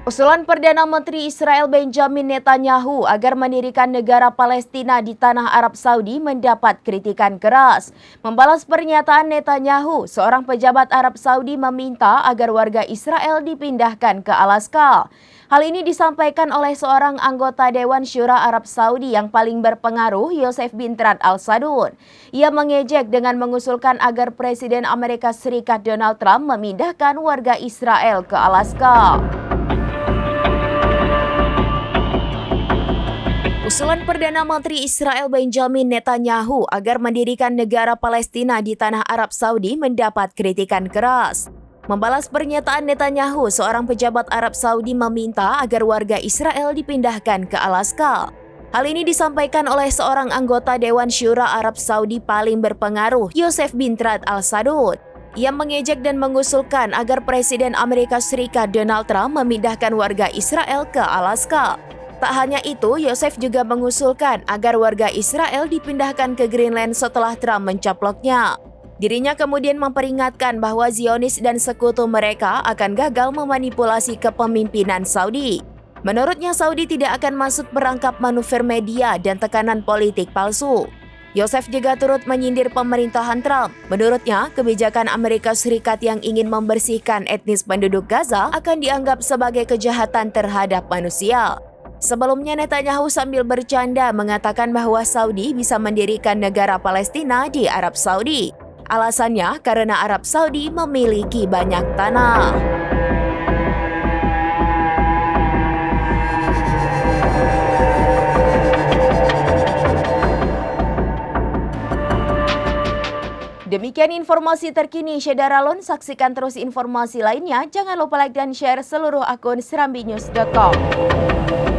Usulan Perdana Menteri Israel Benjamin Netanyahu agar mendirikan negara Palestina di tanah Arab Saudi mendapat kritikan keras. Membalas pernyataan Netanyahu, seorang pejabat Arab Saudi meminta agar warga Israel dipindahkan ke Alaska. Hal ini disampaikan oleh seorang anggota Dewan Syura Arab Saudi yang paling berpengaruh, Yosef bin Trad Al-Sadun. Ia mengejek dengan mengusulkan agar Presiden Amerika Serikat Donald Trump memindahkan warga Israel ke Alaska. Usulan Perdana Menteri Israel Benjamin Netanyahu agar mendirikan negara Palestina di tanah Arab Saudi mendapat kritikan keras. Membalas pernyataan Netanyahu, seorang pejabat Arab Saudi meminta agar warga Israel dipindahkan ke Alaska. Hal ini disampaikan oleh seorang anggota Dewan Syura Arab Saudi paling berpengaruh, Yosef bin Trad Al-Sadun. Ia mengejek dan mengusulkan agar Presiden Amerika Serikat Donald Trump memindahkan warga Israel ke Alaska. Tak hanya itu, Yosef juga mengusulkan agar warga Israel dipindahkan ke Greenland setelah Trump mencaploknya. Dirinya kemudian memperingatkan bahwa Zionis dan sekutu mereka akan gagal memanipulasi kepemimpinan Saudi. Menurutnya, Saudi tidak akan masuk perangkap manuver media dan tekanan politik palsu. Yosef juga turut menyindir pemerintahan Trump. Menurutnya, kebijakan Amerika Serikat yang ingin membersihkan etnis penduduk Gaza akan dianggap sebagai kejahatan terhadap manusia. Sebelumnya, Netanyahu sambil bercanda mengatakan bahwa Saudi bisa mendirikan negara Palestina di Arab Saudi. Alasannya karena Arab Saudi memiliki banyak tanah. Demikian informasi terkini Syedara Lon. Saksikan terus informasi lainnya. Jangan lupa like dan share seluruh akun serambinews.com.